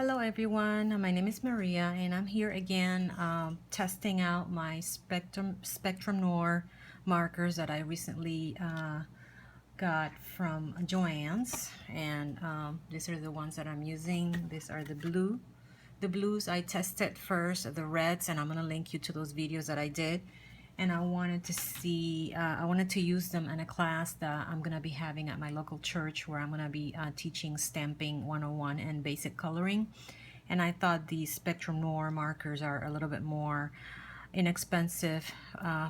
Hello everyone, my name is Maria and I'm here again testing out my Spectrum Noir markers that I recently got from Joann's, and these are the ones that I'm using. These are the blues I tested first, the reds, and I'm gonna link you to those videos that I did. And I wanted to see, I wanted to use them in a class that I'm going to be having at my local church, where I'm going to be teaching Stamping 101 and basic coloring. And I thought these Spectrum Noir markers are a little bit more inexpensive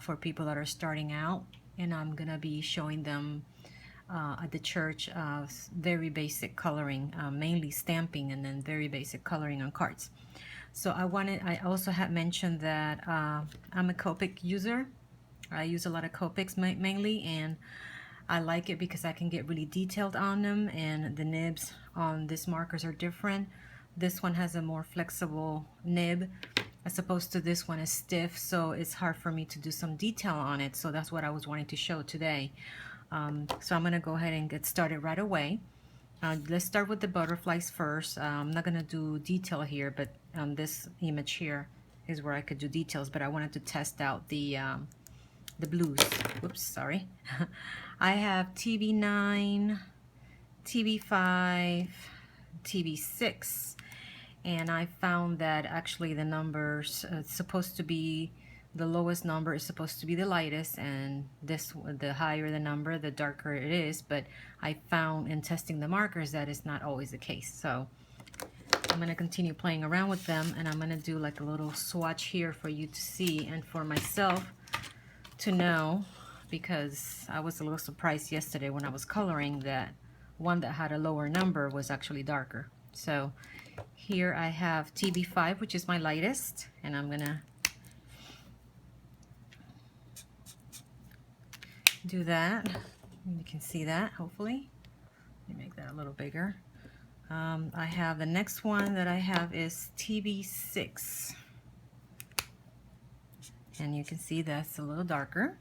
for people that are starting out. And I'm going to be showing them at the church very basic coloring, mainly stamping, and then very basic coloring on cards. So I also had mentioned that I'm a Copic user. I use a lot of Copics mainly, and I like it because I can get really detailed on them, and the nibs on these markers are different. This one has a more flexible nib as opposed to this one is stiff, so it's hard for me to do some detail on it. So that's what I was wanting to show today. So I'm going to go ahead and get started right away. Let's start with the butterflies first. I'm not going to do detail here, but this image here is where I could do details, but I wanted to test out the blues. Whoops, sorry. I have TB9, TB5, TB6, and I found that actually the numbers, it's supposed to be, the lowest number is supposed to be the lightest, and the higher the number, the darker it is. But I found in testing the markers that is not always the case. So I'm going to continue playing around with them, and I'm going to do like a little swatch here for you to see and for myself to know, because I was a little surprised yesterday when I was coloring that one that had a lower number was actually darker. So here I have TB5, which is my lightest, and I'm going to do that. You can see that, hopefully. Let me make that a little bigger. I have the next one that I have is TB6, and you can see that's a little darker,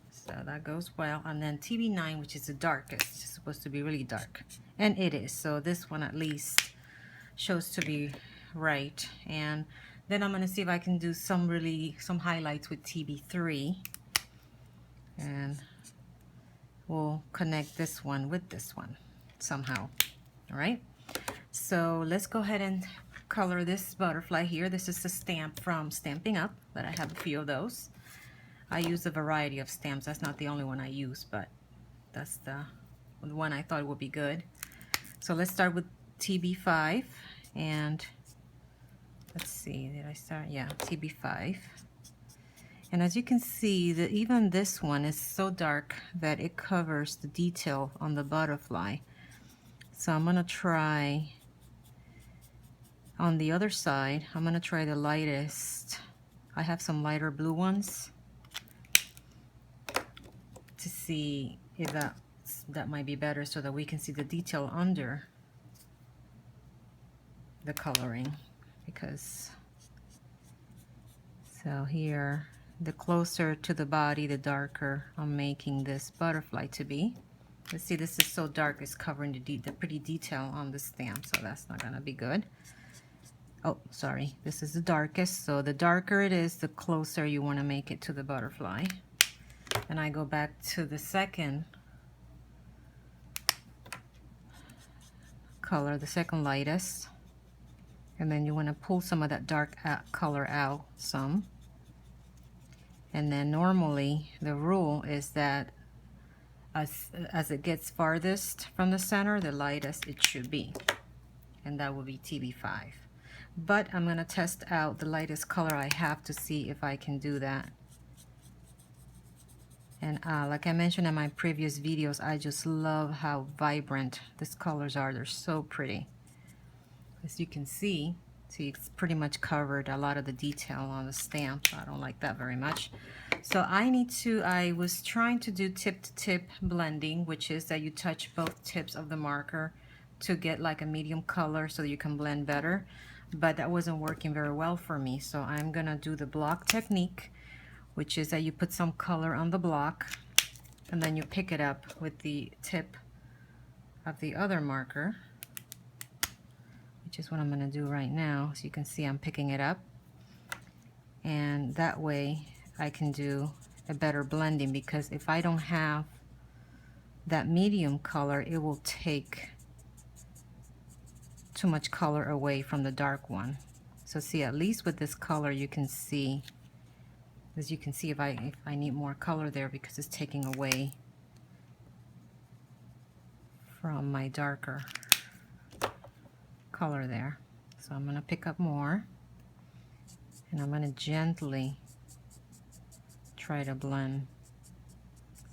so that goes well. And then TB9, which is the darkest, it's supposed to be really dark, and it is. So this one at least shows to be right. And then I'm going to see if I can do some highlights with TB3, and we'll connect this one with this one somehow. All right, so let's go ahead and color this butterfly here. This is a stamp from Stampin' Up, but I have a few of those. I use a variety of stamps. That's not the only one I use, but that's the one I thought would be good. So let's start with TB5, and let's see, did I start? Yeah, TB5. And as you can see, that even this one is so dark that it covers the detail on the butterfly. So I'm going to try on the other side. I'm going to try the lightest. I have some lighter blue ones to see if that might be better, so that we can see the detail under the coloring. Because so here, the closer to the body, the darker I'm making this butterfly to be. Let's see, this is so dark, it's covering the pretty detail on the stamp, so that's not gonna be good. Oh, sorry, this is the darkest, so the darker it is, the closer you want to make it to the butterfly. And I go back to the second color, the second lightest, and then you want to pull some of that dark color out some. And then normally the rule is that as it gets farthest from the center, the lightest it should be, and that will be TB5. But I'm going to test out the lightest color I have to see if I can do that. And like I mentioned in my previous videos, I just love how vibrant these colors are. They're so pretty. As you can see, it's pretty much covered a lot of the detail on the stamp. I don't like that very much. So I was trying to do tip-to-tip blending, which is that you touch both tips of the marker to get like a medium color so that you can blend better. But that wasn't working very well for me. So I'm going to do the block technique, which is that you put some color on the block, and then you pick it up with the tip of the other marker. which is what I'm going to do right now. So you can see I'm picking it up, and that way I can do a better blending, because if I don't have that medium color, it will take too much color away from the dark one. So see, at least with this color you can see, as you can see, if I need more color there, because it's taking away from my darker color there. So I'm going to pick up more, and I'm going to gently try to blend.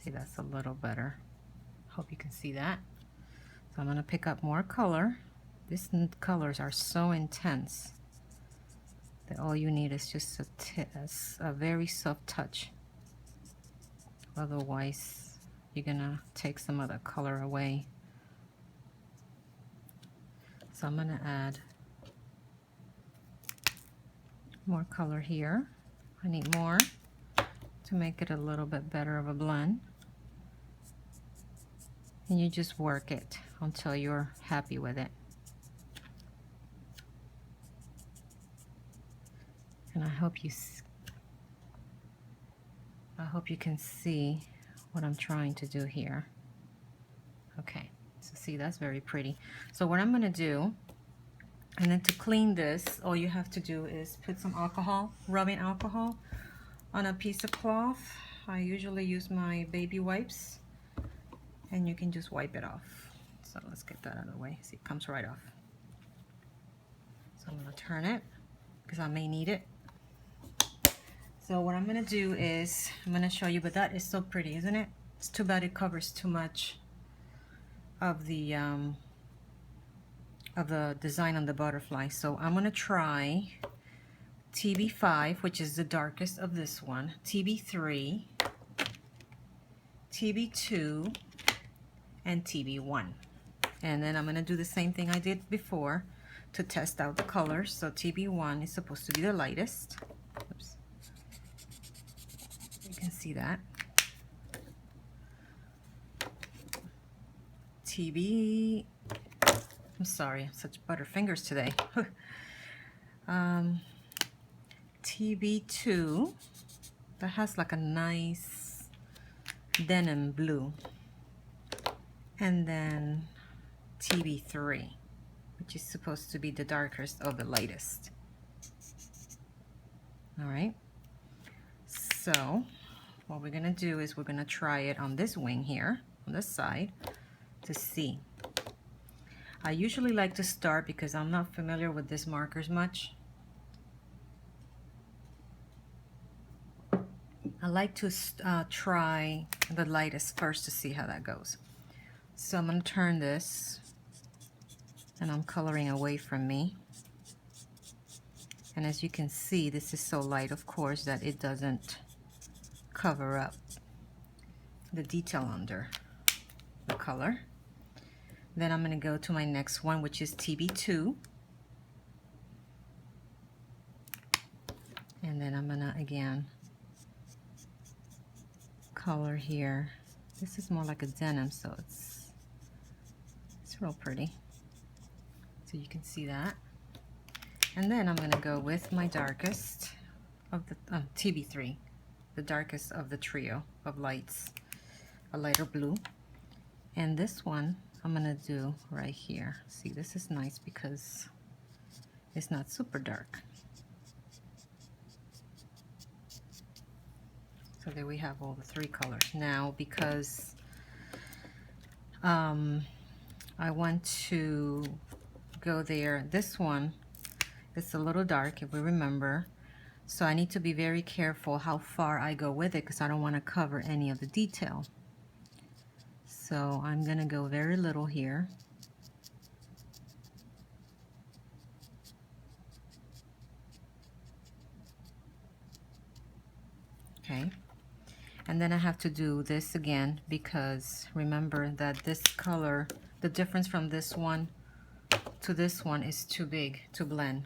See, that's a little better. Hope you can see that. So I'm going to pick up more color. These colors are so intense that all you need is just a very soft touch. Otherwise, you're going to take some of the color away. So I'm going to add more color here. I need more to make it a little bit better of a blend. And you just work it until you're happy with it. And I hope you can see what I'm trying to do here. Okay, so see, that's very pretty. So what I'm going to do, and then to clean this, all you have to do is put some alcohol, rubbing alcohol, on a piece of cloth. I usually use my baby wipes, and you can just wipe it off. So let's get that out of the way. See, it comes right off. So I'm going to turn it, because I may need it. So what I'm going to do is, I'm going to show you, but that is so pretty, isn't it? It's too bad it covers too much of the design on the butterfly. So I'm going to try TB5, which is the darkest of this one, TB3, TB2, and TB1. And then I'm going to do the same thing I did before to test out the colors. So TB1 is supposed to be the lightest. Oops. You can see that. I'm sorry, such butterfingers today. TB2, that has like a nice denim blue. And then TB3, which is supposed to be the darkest of the lightest. All right. So what we're going to do is we're going to try it on this wing here, on this side, to see. I usually like to start, because I'm not familiar with these markers much, I like to try the lightest first to see how that goes. So I'm going to turn this, and I'm coloring away from me. And as you can see, this is so light, of course, that it doesn't cover up the detail under the color. Then I'm going to go to my next one, which is TB2. And then I'm going to, again, color here. This is more like a denim, so it's real pretty. So you can see that. And then I'm going to go with my darkest of the TB3, the darkest of the trio of lights, a lighter blue. And this one I'm going to do right here. See, this is nice because it's not super dark. So there we have all the three colors. Now, because I want to go there, this one, it's a little dark, if we remember. So I need to be very careful how far I go with it, because I don't want to cover any of the detail. So I'm going to go very little here. Okay. And then I have to do this again, because remember that this color, the difference from this one to this one is too big to blend.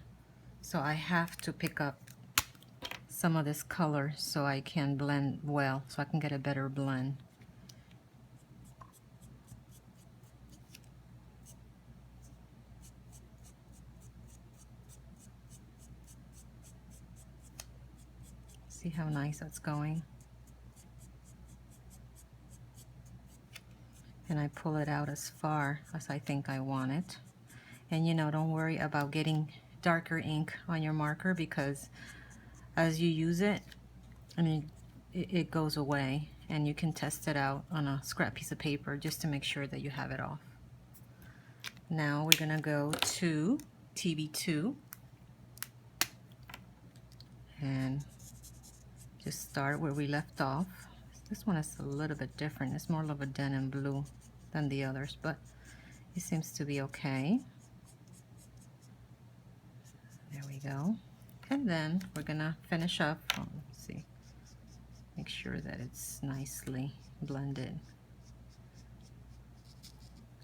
So I have to pick up some of this color so I can blend well, so I can get a better blend. See how nice that's going? And I pull it out as far as I think I want it. And you know, don't worry about getting darker ink on your marker, because as you use it, I mean, it goes away, and you can test it out on a scrap piece of paper just to make sure that you have it off. Now we're gonna go to TB2 and just start where we left off. This one is a little bit different. It's more of a denim blue than the others, but it seems to be okay. There we go. And then we're gonna finish up. Let's see. Make sure that it's nicely blended.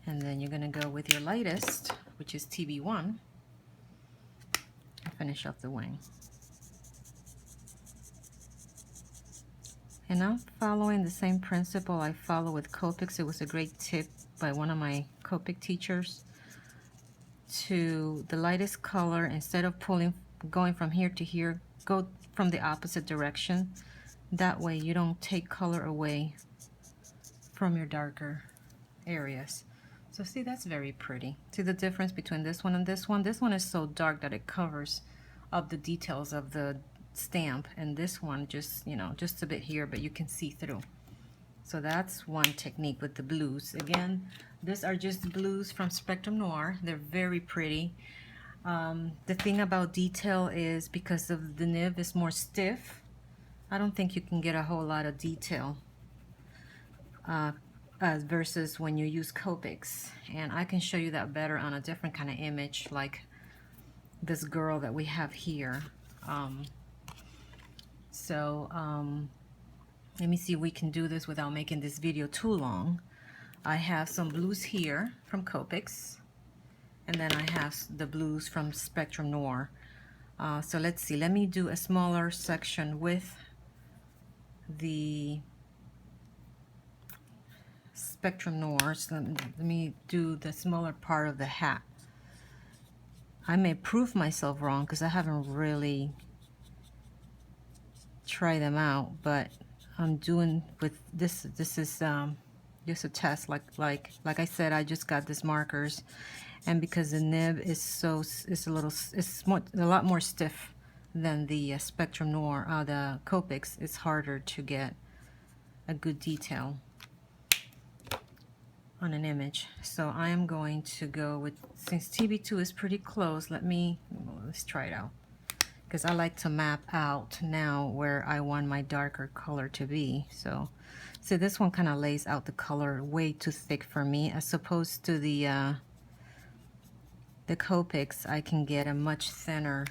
And then you're gonna go with your lightest, which is TB1, and finish up the wing. And I'm following the same principle I follow with Copics. It was a great tip by one of my Copic teachers. To the lightest color, instead of going from here to here, go from the opposite direction. That way you don't take color away from your darker areas. So see, that's very pretty. See the difference between this one and this one? This one is so dark that it covers up the details of the stamp, and this one just, you know, just a bit here, but you can see through. So that's one technique with the blues. Again, these are just blues from Spectrum Noir. They're very pretty. The thing about detail is, because of the nib is more stiff, I don't think you can get a whole lot of detail versus when you use Copics. And I can show you that better on a different kind of image, like this girl that we have here. Let me see if we can do this without making this video too long. I have some blues here from Copics, and then I have the blues from Spectrum Noir. So let's see, let me do a smaller section with the Spectrum Noirs. Let me do the smaller part of the hat. I may prove myself wrong because I haven't really tried them out, but I'm doing with this. This is just a test. Like I said, I just got these markers, and because the nib is a lot more stiff than the Spectrum Noir, the Copics, it's harder to get a good detail on an image. So I am going to go with, since TB2 is pretty close, let's try it out, because I like to map out now where I want my darker color to be. So this one kind of lays out the color way too thick for me, as opposed to the Copics. I can get a much thinner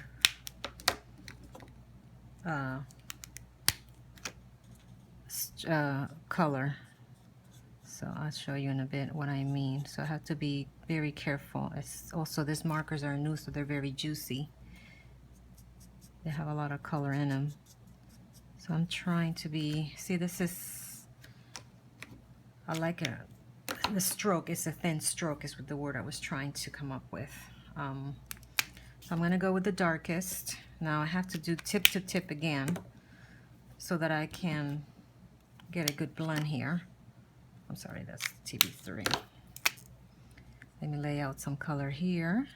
color. So I'll show you in a bit what I mean. So I have to be very careful. It's also, these markers are new, so they're very juicy. They have a lot of color in them. So I'm trying to be, see, this is, I like it. The stroke is a thin stroke, is what the word I was trying to come up with. So I'm gonna go with the darkest. Now I have to do tip to tip again so that I can get a good blend here. I'm sorry, that's TB3. Let me lay out some color here.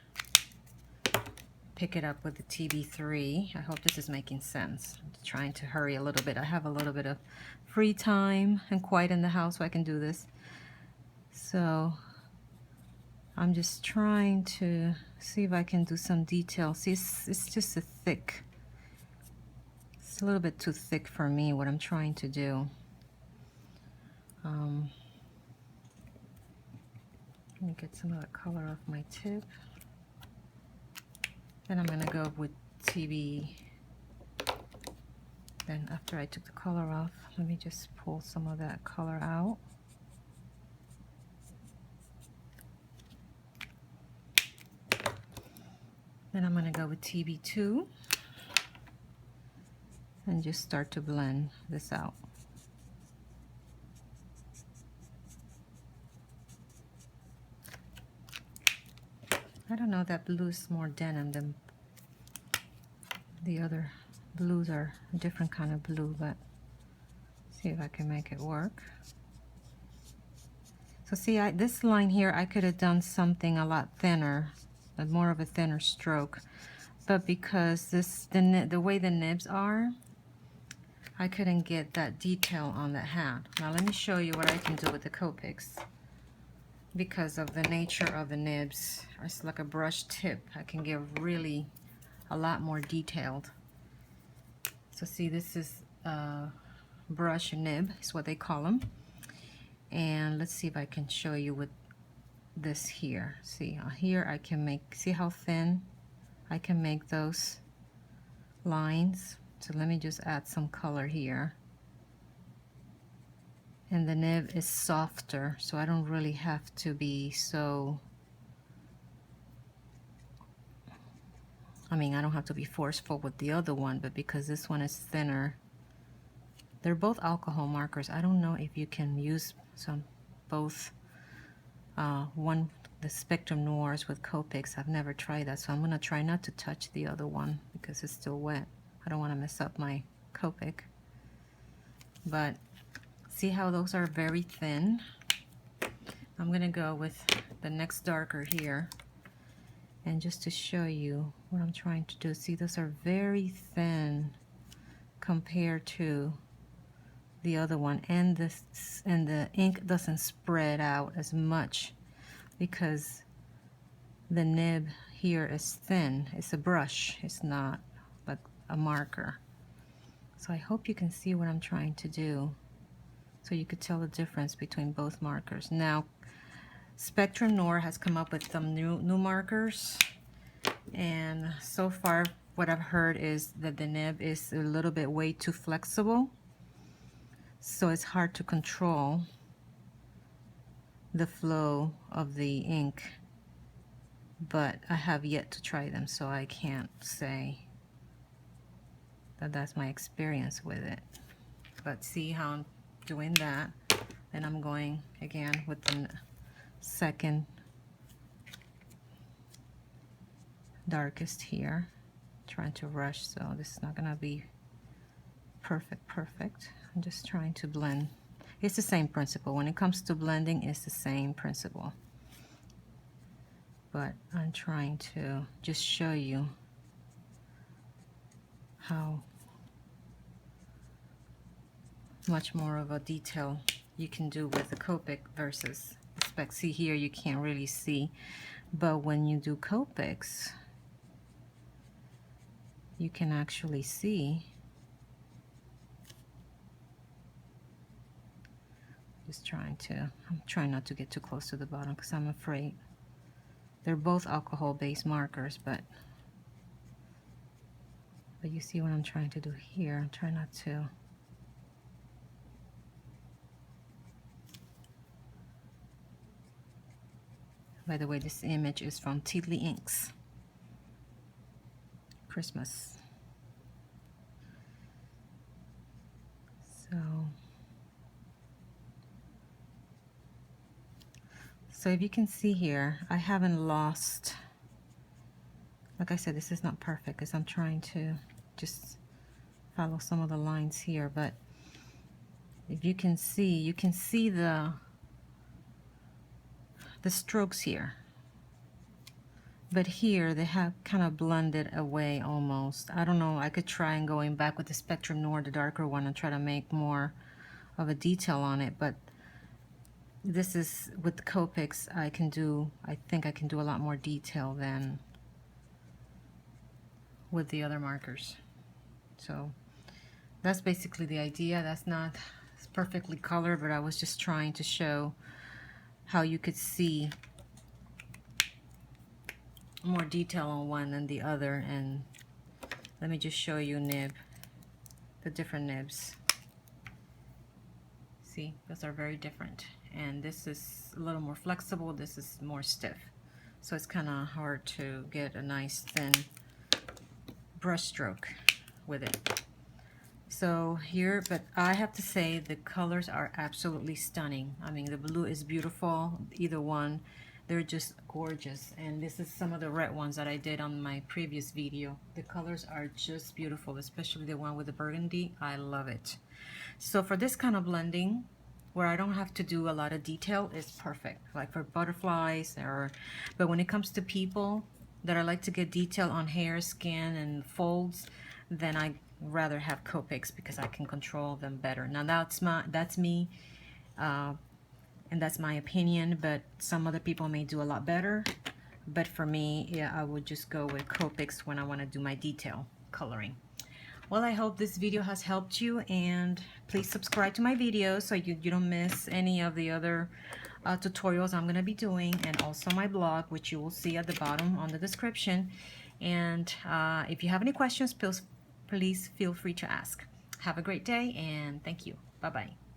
Pick it up with the TB3. I hope this is making sense. I'm trying to hurry a little bit. I have a little bit of free time and quiet in the house, so I can do this. So I'm just trying to see if I can do some detail. See, it's just a thick. It's a little bit too thick for me, what I'm trying to do. Let me get some of the color off my tip. Then I'm going to go with TB. Then after I took the color off, let me just pull some of that color out. Then I'm going to go with TB2 and just start to blend this out. I don't know, that blue is more denim than the other blues are a different kind of blue, but see if I can make it work. So see, this line here, I could have done something a lot thinner, more of a thinner stroke, but because the way the nibs are, I couldn't get that detail on that hat. Now let me show you what I can do with the Copics. Because of the nature of the nibs, it's like a brush tip. I can get really a lot more detailed. So see, this is brush nib, is what they call them. And let's see if I can show you with this here. See, here I can make, see how thin I can make those lines. So let me just add some color here. And the nib is softer, so I don't really have to be so, I mean, I don't have to be forceful with the other one, but because this one is thinner, they're both alcohol markers. I don't know if you can use both, the Spectrum Noirs with Copics. I've never tried that, so I'm gonna try not to touch the other one because it's still wet. I don't want to mess up my Copic. But see how those are very thin? I'm gonna go with the next darker here, and just to show you what I'm trying to do. See, those are very thin compared to the other one, and the ink doesn't spread out as much because the nib here is thin. It's a brush, it's not like a marker. So I hope you can see what I'm trying to do, so you could tell the difference between both markers. Now Spectrum Noir has come up with some new markers, and so far what I've heard is that the nib is a little bit way too flexible, so it's hard to control the flow of the ink. But I have yet to try them, so I can't say that that's my experience with it. But see how I'm doing that. Then I'm going again with the second darkest here, trying to rush, so this is not gonna be perfect. I'm just trying to blend. It's the same principle. When it comes to blending, it's the same principle. But I'm trying to just show you how much more of a detail you can do with the Copic versus the Spec. See here, you can't really see, but when you do Copics, you can actually see. I'm trying not to get too close to the bottom because I'm afraid. They're both alcohol-based markers, but you see what I'm trying to do here. I'm trying not to. By the way, this image is from Tidley Inks. Christmas. So if you can see here, I haven't lost, like I said, this is not perfect because I'm trying to just follow some of the lines here, but if you can see the strokes here. But here they have kind of blended away almost. I don't know, I could try and going back with the Spectrum Noir, the darker one, and try to make more of a detail on it, but this is with the Copics, I think I can do a lot more detail than with the other markers. So that's basically the idea. That's not perfectly colored, but I was just trying to show how you could see more detail on one than the other. And let me just show you the different nibs. See, those are very different, and this is a little more flexible, this is more stiff, so it's kind of hard to get a nice thin brush stroke with it. So here, but I have to say the colors are absolutely stunning. I mean, the blue is beautiful, either one. They're just gorgeous. And this is some of the red ones that I did on my previous video. The colors are just beautiful, especially the one with the burgundy. I love it. So for this kind of blending, where I don't have to do a lot of detail, is perfect. Like for butterflies, but when it comes to people that I like to get detail on hair, skin, and folds, then I rather have Copics because I can control them better. Now that's me, and that's my opinion, but some other people may do a lot better. But for me, yeah, I would just go with Copics when I want to do my detail coloring. Well, I hope this video has helped you, and please subscribe to my videos so you don't miss any of the other tutorials I'm going to be doing, and also my blog, which you will see at the bottom on the description. And if you have any questions, please feel free to ask. Have a great day, and thank you. Bye-bye.